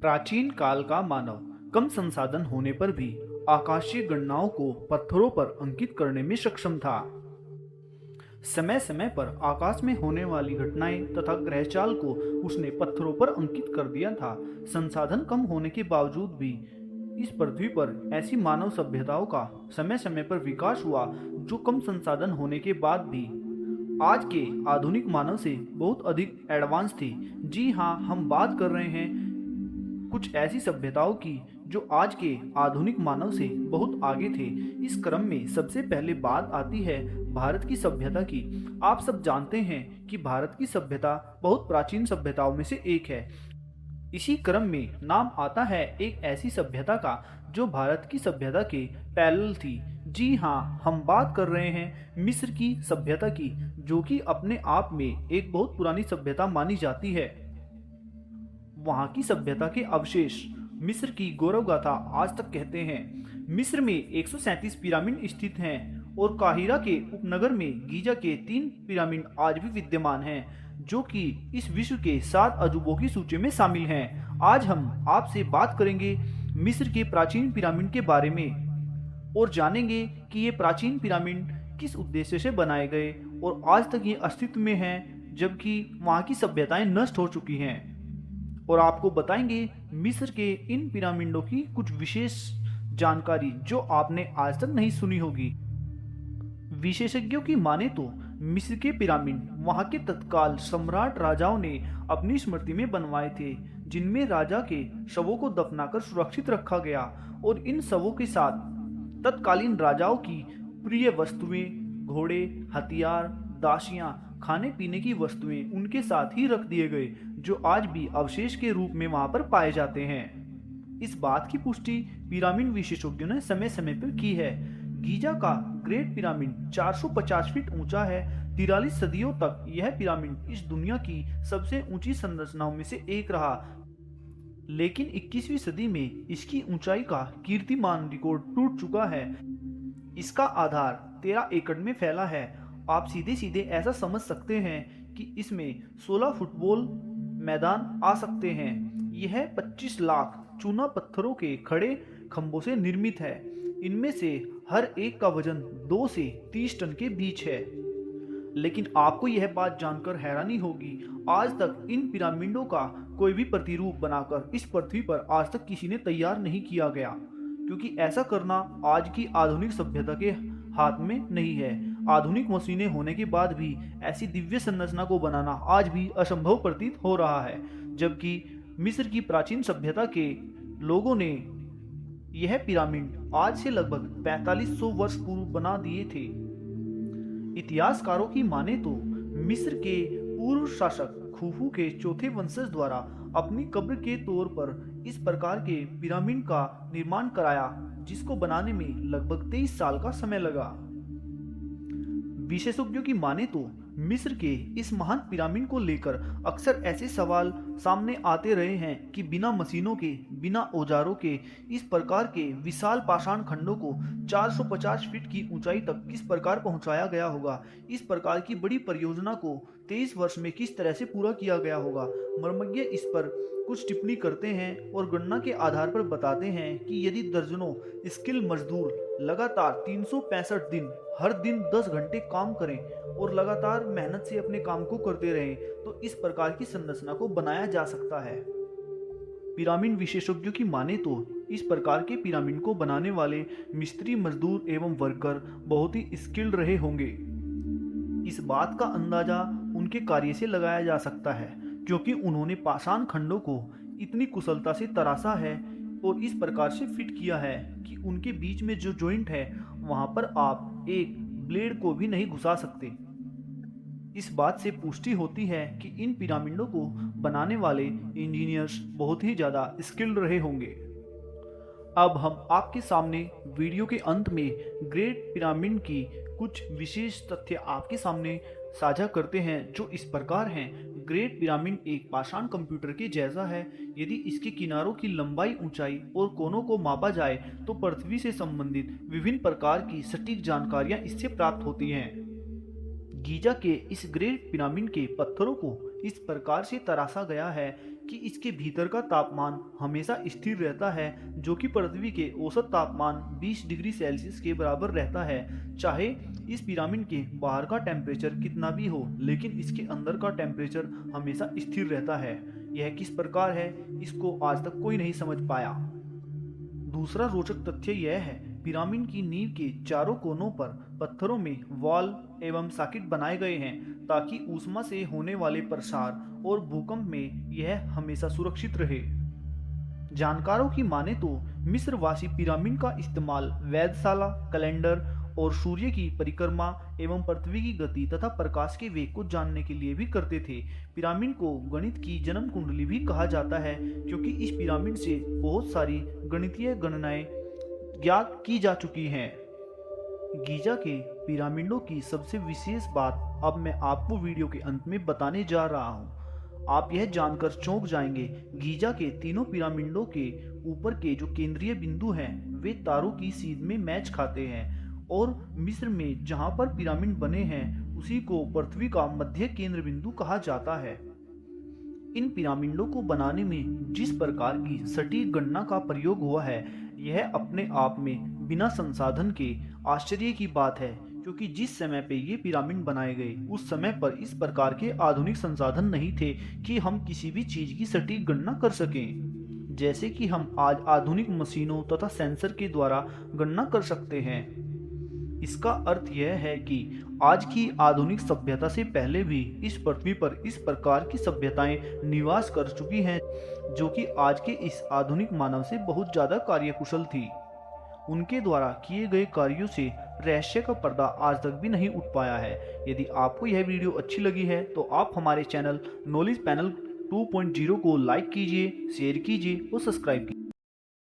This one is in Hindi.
प्राचीन काल का मानव कम संसाधन होने पर भी आकाशीय गणनाओं को पत्थरों पर अंकित करने में सक्षम था। समय समय पर आकाश में होने वाली घटनाएं तथा ग्रहचाल को उसने पत्थरों पर अंकित कर दिया था। संसाधन कम होने के बावजूद भी इस पृथ्वी पर ऐसी मानव सभ्यताओं का समय समय पर विकास हुआ जो कम संसाधन होने के बाद भी आज के आधुनिक मानव से बहुत अधिक एडवांस थी। जी हाँ, हम बात कर रहे हैं कुछ ऐसी सभ्यताओं की जो आज के आधुनिक मानव से बहुत आगे थे। इस क्रम में सबसे पहले बात आती है भारत की सभ्यता की। आप सब जानते हैं कि भारत की सभ्यता बहुत प्राचीन सभ्यताओं में से एक है। इसी क्रम में नाम आता है एक ऐसी सभ्यता का जो भारत की सभ्यता के पैरेलल थी। जी हाँ, हम बात कर रहे हैं मिस्र की सभ्यता की, जो कि अपने आप में एक बहुत पुरानी सभ्यता मानी जाती है। वहाँ की सभ्यता के अवशेष मिस्र की गौरव गाथा आज तक कहते हैं। मिस्र में 137 पिरामिड स्थित हैं और काहिरा के उपनगर में गीजा के 3 पिरामिड आज भी विद्यमान हैं, जो कि इस विश्व के 7 अजूबों की सूची में शामिल हैं। आज हम आपसे बात करेंगे मिस्र के प्राचीन पिरामिड के बारे में और जानेंगे कि ये प्राचीन पिरामिड किस उद्देश्य से बनाए गए और आज तक ये अस्तित्व में हैं, जबकि वहाँ की सभ्यताएं नष्ट हो चुकी हैं। और आपको बताएंगे मिस्र के इन पिरामिडों की कुछ विशेष जानकारी जो आपने आज तक नहीं सुनी होगी। विशेषज्ञों की माने तो मिस्र के पिरामिड वहां के तत्काल सम्राट राजाओं ने अपनी स्मृति में बनवाए थे, जिनमें राजा के शवों को दफनाकर सुरक्षित रखा गया और इन शवों के साथ तत्कालीन राजाओं की प्रिय वस्तुएं, घोड़े, हथियार, दासियां, खाने पीने की वस्तुएं उनके साथ ही रख दिए गए, जो आज भी अवशेष के रूप में वहां पर पाए जाते हैं। इस बात की पुष्टि पिरामिड विशेषज्ञों ने समय समय पर की है। गीजा का ग्रेट पिरामिड 450 फीट ऊंचा है। 43 सदियों तक यह पिरामिड इस दुनिया की सबसे ऊंची संरचनाओं में से एक रहा, लेकिन 21वीं सदी में इसकी ऊंचाई का कीर्तिमान रिकॉर्ड टूट चुका है। इसका आधार 13 एकड़ में फैला है। आप सीधे सीधे ऐसा समझ सकते हैं कि इसमें 16 फुटबॉल मैदान आ सकते हैं। यह 25 लाख चूना पत्थरों के खड़े खंभों से निर्मित है। इनमें से हर एक का वजन 2 से 30 टन के बीच है। लेकिन आपको यह बात जानकर हैरानी होगी, आज तक इन पिरामिडों का कोई भी प्रतिरूप बनाकर इस पृथ्वी पर आज तक किसी ने तैयार नहीं किया गया, क्योंकि ऐसा करना आज की आधुनिक सभ्यता के हाथ में नहीं है। आधुनिक मशीनें होने के बाद भी ऐसी दिव्य संरचना को बनाना आज भी असंभव प्रतीत हो रहा है, जबकि मिस्र की प्राचीन सभ्यता के लोगों ने यह पिरामिड आज से लगभग 4500 वर्ष पूर्व बना दिए थे। इतिहासकारों की माने तो मिस्र के पूर्व शासक खुफू के चौथे वंशज द्वारा अपनी कब्र के तौर पर इस प्रकार के पिरामिड का निर्माण कराया, जिसको बनाने में लगभग 23 साल का समय लगा। विशेषज्ञों की माने तो मिस्र के इस महान पिरामिड को लेकर अक्सर ऐसे सवाल सामने आते रहे हैं कि बिना मशीनों के, बिना औजारों के इस प्रकार के विशाल पाषाण खंडों को 450 फीट की ऊंचाई तक किस प्रकार पहुंचाया गया होगा। इस प्रकार की बड़ी परियोजना को 23 वर्ष में किस तरह से पूरा किया गया होगा। मर्मज्ञ इस पर कुछ टिप्पणी करते हैं और गणना के आधार पर बताते हैं कि यदि दर्जनों स्किल मजदूर लगातार 365 दिन हर दिन 10 घंटे काम करें और लगातार मेहनत से अपने काम को करते रहें, तो इस प्रकार की संरचना को बनाया जा सकता है। पिरामिड विशेषज्ञों की माने तो इस प्रकार के पिरामिड को बनाने वाले मिस्त्री मजदूर एवं वर्कर बहुत ही स्किल्ड रहे होंगे। इस बात का अंदाजा उनके कार्य से लगाया जा सकता है, क्योंकि उन्होंने पाषाण खंडों को इतनी कुशलता से तराशा है और इस प्रकार से फिट किया है कि उनके बीच में जो जॉइंट है वहां पर आप एक ब्लेड को भी नहीं घुसा सकते। इस बात से पुष्टि होती है कि इन पिरामिडों को बनाने वाले इंजीनियर्स बहुत ही ज़्यादा स्किल्ड रहे होंगे। अब हम आपके सामने वीडियो के अंत में ग्रेट पिरामिड की कुछ विशेष तथ्य आपके सामने साझा करते हैं, जो इस प्रकार हैं। ग्रेट पिरामिड एक पाषाण कंप्यूटर के जैसा है। यदि इसके किनारों की लंबाई, ऊंचाई और कोनों को मापा जाए तो पृथ्वी से संबंधित विभिन्न प्रकार की सटीक जानकारियां इससे प्राप्त होती हैं। गीजा के इस ग्रेट पिरामिड के पत्थरों को इस प्रकार से तराशा गया है कि इसके भीतर का तापमान हमेशा स्थिर रहता है, जो कि पृथ्वी के औसत तापमान 20 डिग्री सेल्सियस के बराबर रहता है। चाहे इस पिरामिड के बाहर का टेम्परेचर कितना भी हो, लेकिन इसके अंदर का टेम्परेचर हमेशा स्थिर रहता है। यह किस प्रकार है, इसको आज तक कोई नहीं समझ पाया। दूसरा रोचक तथ्य यह है, पिरामिड की नींव के चारों कोनों पर पत्थरों में वाल्व एवं सॉकेट बनाए गए हैं, ताकि ऊष्मा से होने वाले प्रसार और भूकंप में यह हमेशा सुरक्षित रहे। जानकारों की माने तो मिस्रवासी पिरामिड का इस्तेमाल वेधशाला, कैलेंडर और सूर्य की परिक्रमा एवं पृथ्वी की गति तथा प्रकाश के वेग को जानने के लिए भी करते थे। पिरामिड को गणित की जन्म कुंडली भी कहा जाता है, क्योंकि इस पिरामिड से बहुत सारी गणितीय गणनाएं ज्ञात की जा चुकी हैं। गीजा के पिरामिडों की सबसे विशेष बात अब मैं आपको वीडियो के अंत में बताने जा रहा हूँ। आप यह जानकर चौंक जाएंगे, गीजा के तीनों पिरामिडों के ऊपर के जो केंद्रीय बिंदु हैं वे तारों की सीध में मैच खाते हैं, और मिस्र में जहां पर पिरामिड बने हैं उसी को पृथ्वी का मध्य केंद्र बिंदु कहा जाता है। इन पिरामिडों को बनाने में जिस प्रकार की सटीक गणना का प्रयोग हुआ है, यह अपने आप में बिना संसाधन के आश्चर्य की बात है, क्योंकि जिस समय पे ये पिरामिड बनाए गए उस समय पर इस प्रकार के आधुनिक संसाधन नहीं थे कि हम किसी भी चीज की सटीक गणना कर सकें, जैसे कि हम आज आधुनिक मशीनों तथा सेंसर के द्वारा गणना कर सकते हैं। इसका अर्थ यह है कि आज की आधुनिक सभ्यता से पहले भी इस पृथ्वी पर इस प्रकार की सभ्यताएं निवास कर चुकी हैं, जो कि आज के इस आधुनिक मानव से बहुत ज़्यादा कार्यकुशल थी। उनके द्वारा किए गए कार्यों से रहस्य का पर्दा आज तक भी नहीं उठ पाया है। यदि आपको यह वीडियो अच्छी लगी है तो आप हमारे चैनल नॉलेज पैनल 2.0 को लाइक कीजिए, शेयर कीजिए और सब्सक्राइब कीजिए।